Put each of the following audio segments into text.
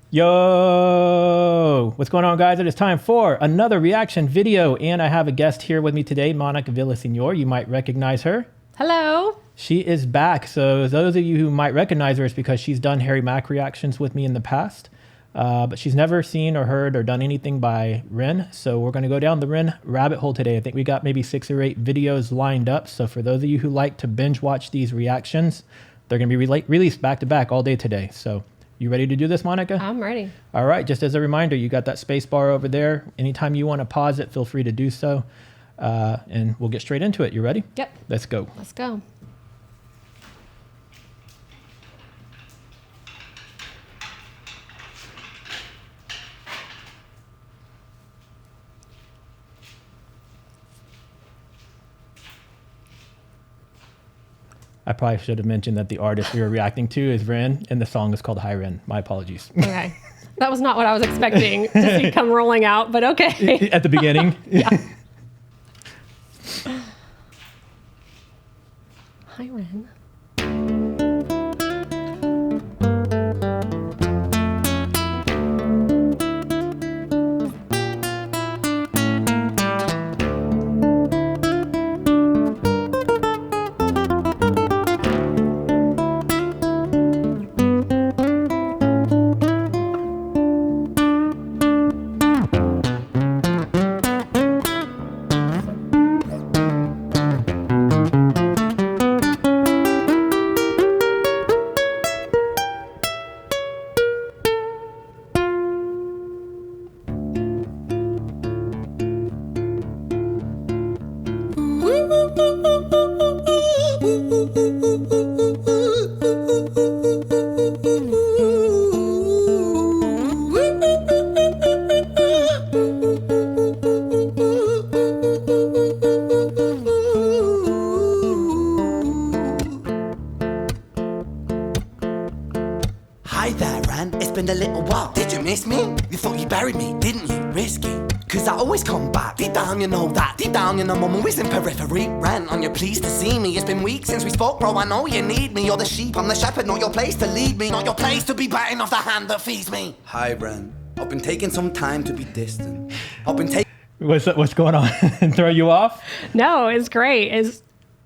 Yo, what's going on, guys? It is time for another reaction video, and I have a guest here with me today, Monica Villasenor. You might recognize her. Hello. She is back. So those of you who might recognize her is because she's done Harry Mack reactions with me in the past, but she's never seen or heard or done anything by Ren. So we're going to go down the Ren rabbit hole today. I think we got maybe 6 or 8 videos lined up. So for those of you who like to binge watch these reactions, they're going to be released back to back all day today. So you ready to do this, Monica? I'm ready. All right. Just as a reminder, you got that space bar over there. Anytime you want to pause it, feel free to do so. And we'll get straight into it. You ready? Yep. Let's go. Let's go. I probably should have mentioned that the artist we were reacting to is Ren, and the song is called Hi Ren. My apologies. Okay. That was not what I was expecting to see come rolling out, but okay. At the beginning? Yeah. Hi, Ren. Hi there, Ren. It's been a little while. Did you miss me? You thought you buried me, didn't you? Risky. Cause I always come back. Deep down, you know that. Deep down, you know I'm always in periphery. Ren, on your pleased to see me. It's been weeks since we spoke, bro. I know you need me. You're the sheep, I'm the shepherd. Not your place to lead me. Not your place to be biting off the hand that feeds me. Hi, Ren. I've been taking some time to be distant. I've been taking... What's going on? Throw you off? No, it's great.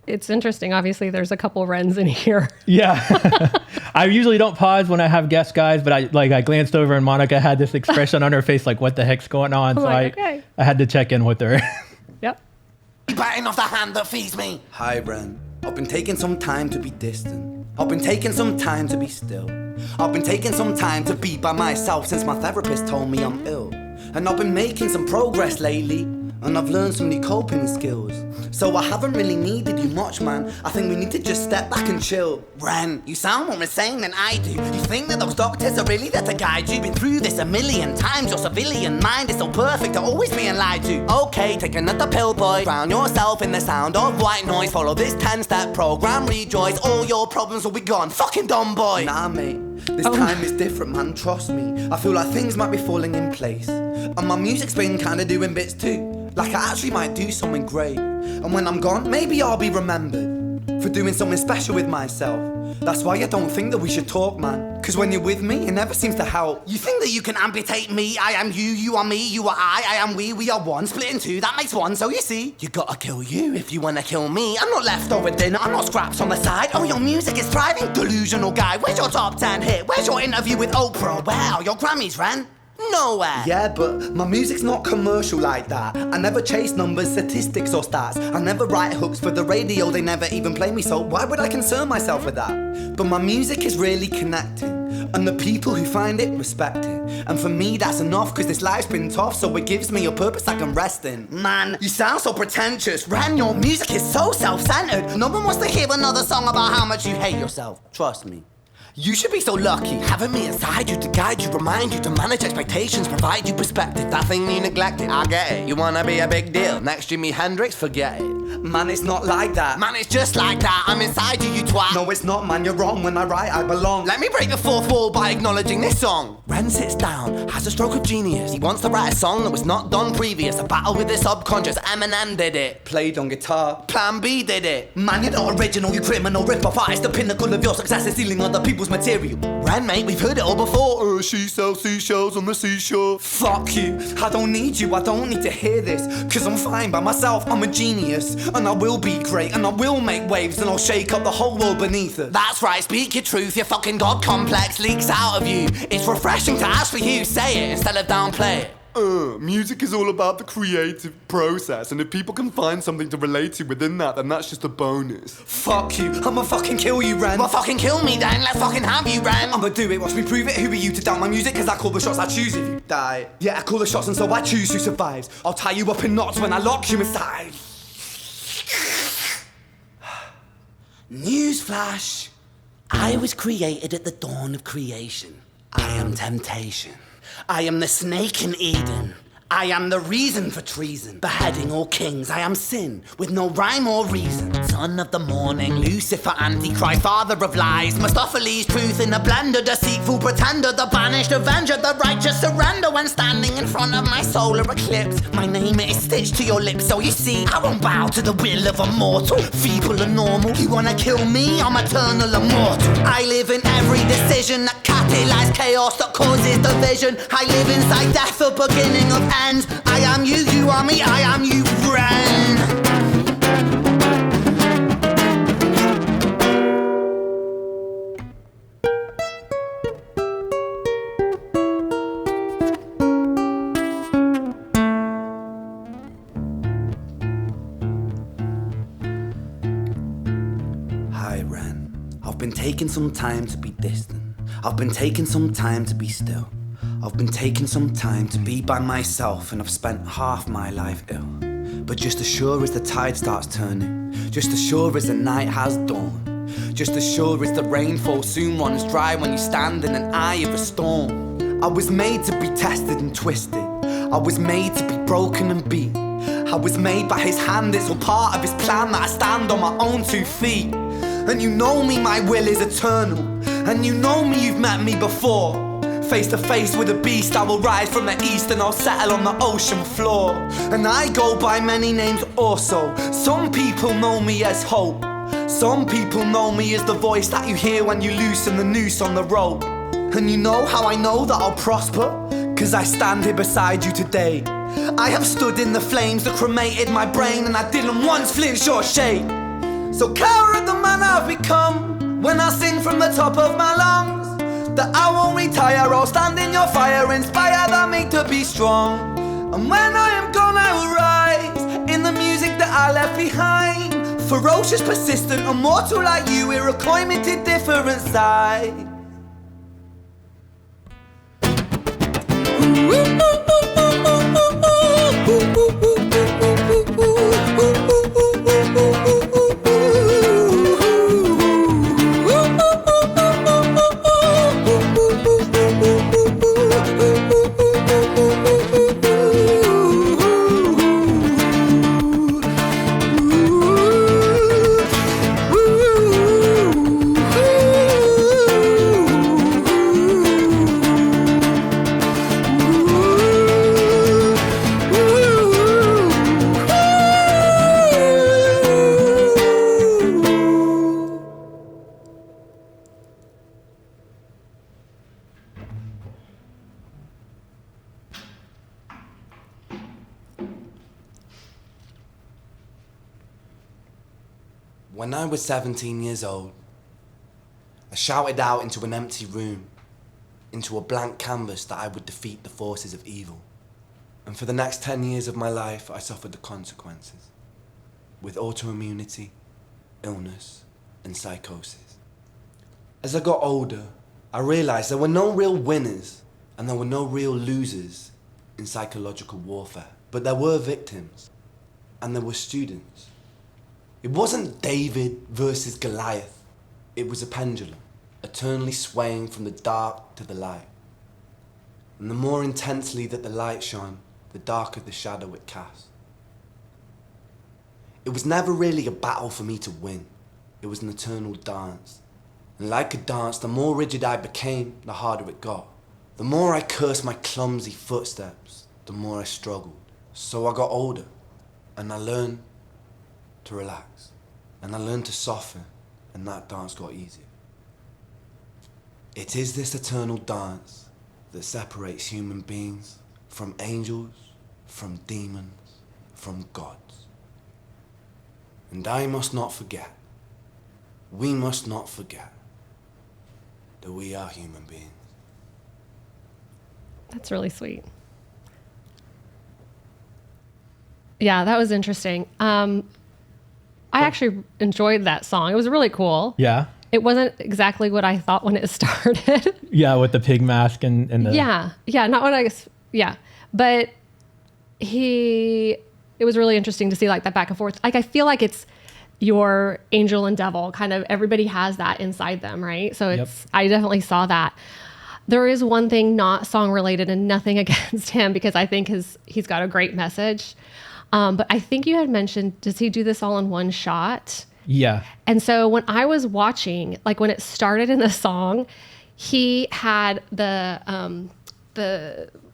It's interesting. Obviously, there's a couple Rens in here. Yeah. I usually don't pause when I have guest guys, but I glanced over and Monica had this expression on her face like, what the heck's going on? So okay. I had to check in with her. Yep. Biting off the hand that feeds me. Hi, Ren. I've been taking some time to be distant. I've been taking some time to be still. I've been taking some time to be by myself since my therapist told me I'm ill. And I've been making some progress lately, and I've learned some new coping skills. So I haven't really needed you much, man. I think we need to just step back and chill. Ren, you sound more insane than I do. You think that those doctors are really there to guide you? Been through this a million times. Your civilian mind is so perfect at always being lied to. Okay, take another pill, boy. Drown yourself in the sound of white noise. Follow this 10-step program, rejoice. All your problems will be gone. Fucking dumb boy. Nah, mate. This time is different, man. Trust me. I feel like things might be falling in place. And my music's been kinda doing bits too. Like I actually might do something great. And when I'm gone, maybe I'll be remembered for doing something special with myself. That's why I don't think that we should talk, man. Cause when you're with me, it never seems to help. You think that you can amputate me? I am you, you are me, you are I am we are one. Split in two, that makes one, so you see. You gotta kill you if you wanna kill me. I'm not leftover dinner, I'm not scraps on the side. Oh, your music is thriving, delusional guy. Where's your top 10 hit? Where's your interview with Oprah? Where are your Grammys, Ren? Nowhere. Yeah, but my music's not commercial like that. I never chase numbers, statistics or stats. I never write hooks for the radio, they never even play me, so why would I concern myself with that? But my music is really connecting, and the people who find it respect it. And for me that's enough, cause this life's been tough, so it gives me a purpose I can rest in. Man, you sound so pretentious. Ren, your music is so self-centered. No one wants to hear another song about how much you hate yourself. Trust me. You should be so lucky, having me inside you to guide you, remind you to manage expectations, provide you perspective. That thing you neglected, I get it. You wanna be a big deal, next Jimi Hendrix, forget it. Man, it's not like that. Man, it's just like that. I'm inside you, you twat. No, it's not, man, you're wrong. When I write, I belong. Let me break the fourth wall by acknowledging this song. Ren sits down, has a stroke of genius. He wants to write a song that was not done previous. A battle with the subconscious, Eminem did it. Played on guitar, Plan B did it. man, you're not original, you criminal rip-off artist. The pinnacle of your success is stealing other people's material. Ren, mate, we've heard it all before. She sells seashells on the seashore. Fuck you, I don't need you, I don't need to hear this. Cause I'm fine by myself, I'm a genius. And I will be great, and I will make waves. And I'll shake up the whole world beneath us. That's right, speak your truth. Your fucking God complex leaks out of you. It's refreshing to actually hear you say it instead of downplay it. Music is all about the creative process, and if people can find something to relate to within that, then that's just a bonus. Fuck you, I'ma fucking kill you, Ren. Well, fucking kill me then, let's fucking have you, Ren. I'ma do it, watch me prove it. Who are you to doubt my music? Cause I call the shots, I choose if you die. Yeah, I call the shots and so I choose who survives. I'll tie you up in knots when I lock you inside. Newsflash, I was created at the dawn of creation. I am temptation. I am the snake in Eden. I am the reason for treason, beheading all kings. I am sin, with no rhyme or reason. Son of the morning, Lucifer, Antichrist, father of lies. Mephistophelies, truth in a blender, deceitful pretender, the banished avenger, the righteous surrender. When standing in front of my solar eclipse, my name is stitched to your lips. So you see, I won't bow to the will of a mortal, feeble and normal. You wanna kill me? I'm eternal immortal. I live in every decision that catalyzes chaos, that causes division. I live inside death, the beginning of ends. I am you, you are me, I am you, Ren. Hi, Ren. I've been taking some time to be distant. I've been taking some time to be still. I've been taking some time to be by myself, and I've spent half my life ill. But just as sure as the tide starts turning, just as sure as the night has dawned, just as sure as the rainfall soon runs dry when you stand in an eye of a storm. I was made to be tested and twisted. I was made to be broken and beat. I was made by his hand, it's all part of his plan that I stand on my own 2 feet. And you know me, my will is eternal. And you know me, you've met me before. Face to face with a beast, I will rise from the east and I'll settle on the ocean floor. And I go by many names also. Some people know me as hope. Some people know me as the voice that you hear when you loosen the noose on the rope. And you know how I know that I'll prosper? Cause I stand here beside you today. I have stood in the flames that cremated my brain, and I didn't once flinch or shake. So cower at the man I've become when I sing from the top of my lungs. That I won't retire, I'll stand in your fire, inspire that me to be strong. And when I am gone, I will rise in the music that I left behind. Ferocious, persistent, immortal like you, we're a climate different side. When I was 17 years old, I shouted out into an empty room, into a blank canvas, that I would defeat the forces of evil. And for the next 10 years of my life, I suffered the consequences, with autoimmunity, illness, and psychosis. As I got older, I realized there were no real winners and there were no real losers in psychological warfare, but there were victims and there were students. It wasn't David versus Goliath. It was a pendulum, eternally swaying from the dark to the light. And the more intensely that the light shone, the darker the shadow it cast. It was never really a battle for me to win. It was an eternal dance. And like a dance, the more rigid I became, the harder it got. The more I cursed my clumsy footsteps, the more I struggled. So I got older, and I learned to relax. And I learned to soften, and that dance got easier. It is this eternal dance that separates human beings from angels, from demons, from gods. And I must not forget, we must not forget, that we are human beings. That's really sweet. Yeah, that was interesting. I actually enjoyed that song. It was really cool. Yeah. It wasn't exactly what I thought when it started. Yeah, with the pig mask and the... Yeah, not what I guess. Yeah, but it was really interesting to see like that back and forth. Like I feel like it's your angel and devil kind of, everybody has that inside them, right? So it's, I definitely saw that. There is one thing not song related and nothing against him because I think he's got a great message. But I think you had mentioned, does he do this all in one shot? Yeah. And so when I was watching, like when it started in the song, he had the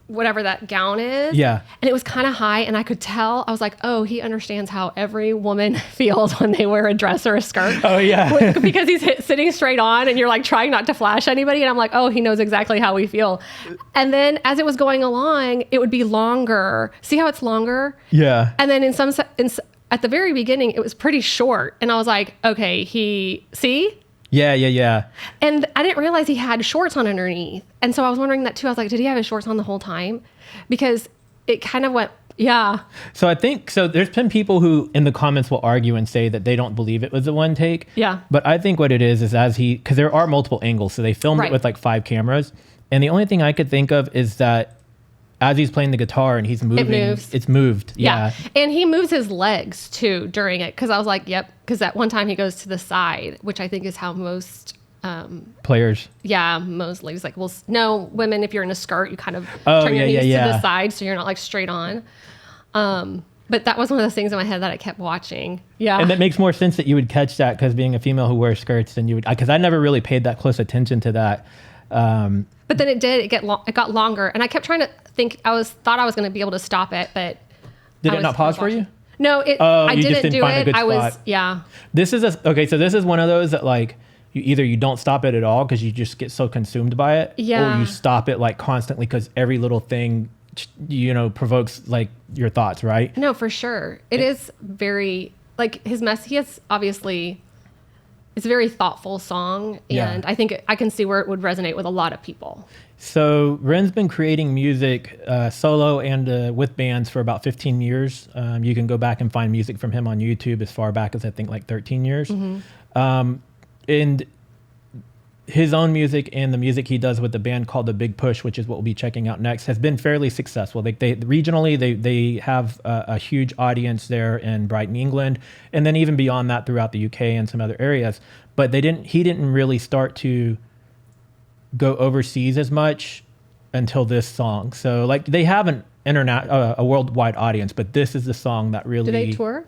whatever that gown is. Yeah. And it was kind of high and I could tell, I was like, oh, he understands how every woman feels when they wear a dress or a skirt. Oh yeah. Because he's sitting straight on and you're like trying not to flash anybody. And I'm like, oh, he knows exactly how we feel. And then as it was going along, it would be longer. See how it's longer? Yeah. And then at the very beginning, it was pretty short. And I was like, okay, see? Yeah. And I didn't realize he had shorts on underneath. And so I was wondering that too. I was like, did he have his shorts on the whole time? Because it kind of went, yeah. So I think, there's been people who in the comments will argue and say that they don't believe it was a one take. Yeah. But I think what it is because there are multiple angles. So they filmed it with like 5 cameras. And the only thing I could think of is that as he's playing the guitar and he's moving, it's moved. Yeah. And he moves his legs too during it. Cause I was like, yep. Cause at one time he goes to the side, which I think is how most players. Yeah. Most ladies like, well, no, women, if you're in a skirt, you kind of turn your knees to the side. So you're not like straight on. But that was one of those things in my head that I kept watching. Yeah. And it makes more sense that you would catch that because being a female who wears skirts, then you would, because I never really paid that close attention to that. But then it got longer and I kept trying to think, thought I was going to be able to stop it, but did it not pause for you? No, I didn't do it. I was, spot. yeah. This is so this is one of those that like you don't stop it at all because you just get so consumed by it, or you stop it like constantly because every little thing, provokes like your thoughts, right? No, for sure. It is very like his mess. He has obviously. It's a very thoughtful song, and I think I can see where it would resonate with a lot of people. So Ren's been creating music solo and with bands for about 15 years. You can go back and find music from him on YouTube as far back as I think like 13 years. Mm-hmm. And his own music and the music he does with the band called The Big Push, which is what we'll be checking out next, has been fairly successful. They regionally they have a huge audience there in Brighton, England, and then even beyond that throughout the UK and some other areas. But he didn't really start to go overseas as much until this song. So like they have a worldwide audience, but this is the song that really. Do they tour?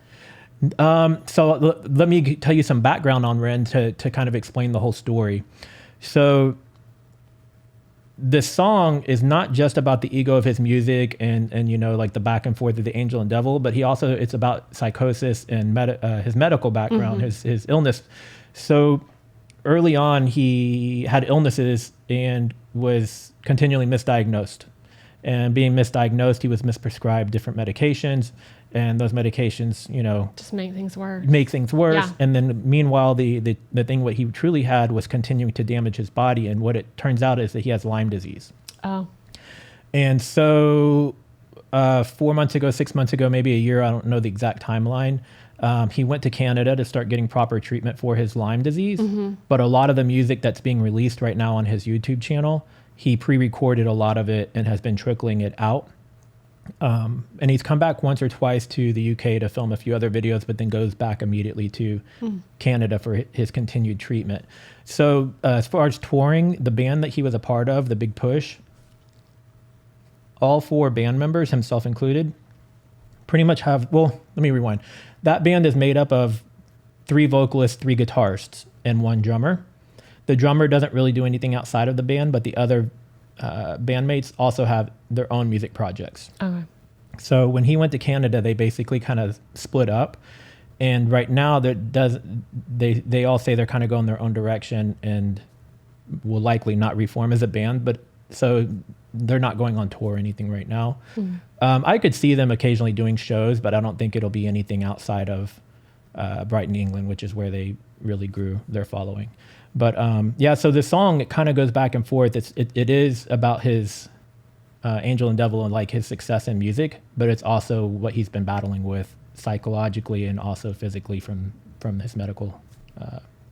So let me tell you some background on Ren to kind of explain the whole story. So this song is not just about the ego of his music and like the back and forth of the angel and devil, but it's about psychosis and his medical background, his illness. So early on, he had illnesses and was continually misdiagnosed. And being misdiagnosed, he was misprescribed different medications. And those medications, just make things worse. Yeah. And then meanwhile, the thing what he truly had was continuing to damage his body. And what it turns out is that he has Lyme disease. Oh. And so 4 months ago, 6 months ago, maybe a year, I don't know the exact timeline, he went to Canada to start getting proper treatment for his Lyme disease. Mm-hmm. But a lot of the music that's being released right now on his YouTube channel, he pre-recorded a lot of it and has been trickling it out. And he's come back once or twice to the UK to film a few other videos, but then goes back immediately to Canada for his continued treatment. So as far as touring, the band that he was a part of, The Big Push, all 4 band members, himself included, pretty much have, well, let me rewind. That band is made up of 3 vocalists, 3 guitarists, and 1 drummer. The drummer doesn't really do anything outside of the band, but the other bandmates also have their own music projects. Okay. So when he went to Canada, they basically kind of split up. And right now, they all say they're kind of going their own direction and will likely not reform as a band. But so they're not going on tour or anything right now. I could see them occasionally doing shows, but I don't think it'll be anything outside of Brighton, England, which is where they really grew their following. But yeah, so the song, it kind of goes back and forth. It is about his angel and devil and like his success in music, but it's also what he's been battling with psychologically and also physically from his medical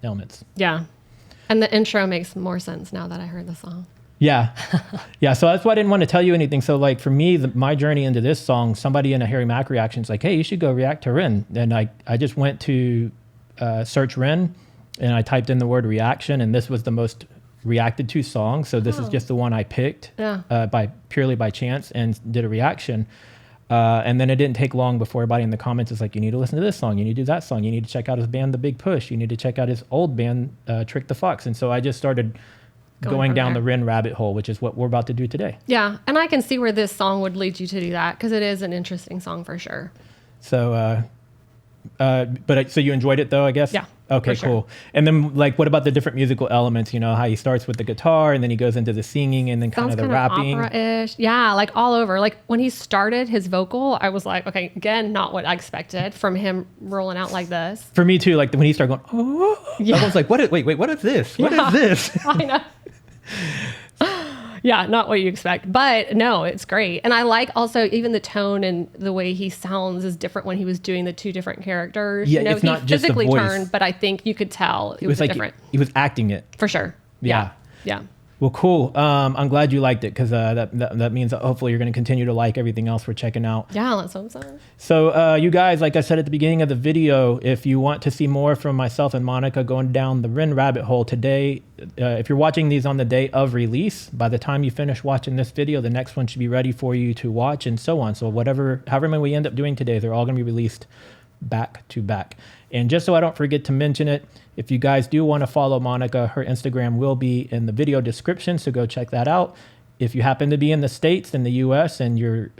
ailments. Yeah. And the intro makes more sense now that I heard the song. Yeah. Yeah. So that's why I didn't want to tell you anything. So like for me, my journey into this song, somebody in a Harry Mack reaction is like, hey, you should go react to Ren. And I just went to search Ren and I typed in the word reaction, and this was the most reacted to song. So this is just the one I picked purely by chance and did a reaction. And then it didn't take long before everybody in the comments is like, you need to listen to this song. You need to do that song. You need to check out his band, The Big Push. You need to check out his old band, Trick the Fox. And so I just started going down the Ren rabbit hole, which is what we're about to do today. Yeah. And I can see where this song would lead you to do that, because it is an interesting song for sure. So, so you enjoyed it though, I guess? Yeah. Okay, sure. cool. And then like, what about the different musical elements? You know, how he starts with the guitar and then he goes into the singing and then kind of the rapping. Opera-ish. Yeah, like all over. Like when he started his vocal, I was like, okay, again, not what I expected from him rolling out like this. For me too, like when he started going, oh, I was like, what is this? What is this? I know. Yeah, not what you expect, but no, it's great. And I like also even the tone and the way he sounds is different when he was doing the 2 different characters. Yeah, you know, it's not he just the physically voice. turned, but I think you could tell it was like different. he was acting it. For sure. Yeah. Yeah. Well, cool. I'm glad you liked it, because that means that hopefully you're going to continue to like everything else we're checking out. Yeah, let's hope so. So you guys, like I said at the beginning of the video, if you want to see more from myself and Monica going down the Ren rabbit hole today, if you're watching these on the day of release, by the time you finish watching this video, the next one should be ready for you to watch and so on. So however many we end up doing today, they're all going to be released back to back. And just so I don't forget to mention it, if you guys do want to follow Monica, her Instagram will be in the video description, so go check that out. If you happen to be in the States, in the US, and you're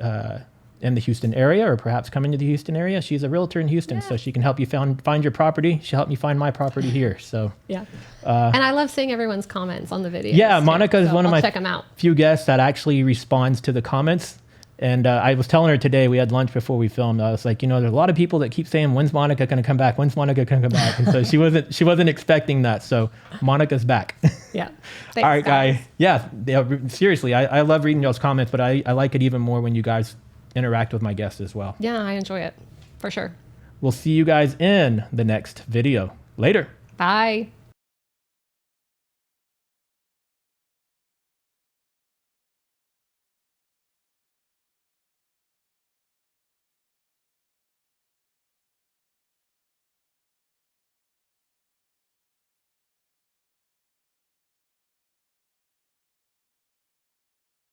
in the Houston area, or perhaps coming to the Houston area, she's a realtor in Houston, so she can help you find your property. She'll help me find my property here. So yeah. And I love seeing everyone's comments on the video. Yeah, Monica is one of my check 'em out. few guests that actually responds to the comments. And I was telling her today, we had lunch before we filmed. I was like, you know, there's a lot of people that keep saying, when's Monica going to come back? When's Monica going to come back? And so she wasn't expecting that. So Monica's back. Yeah. All right, guys. Yeah, seriously, I love reading y'all's comments, but I like it even more when you guys interact with my guests as well. Yeah, I enjoy it for sure. We'll see you guys in the next video. Later. Bye.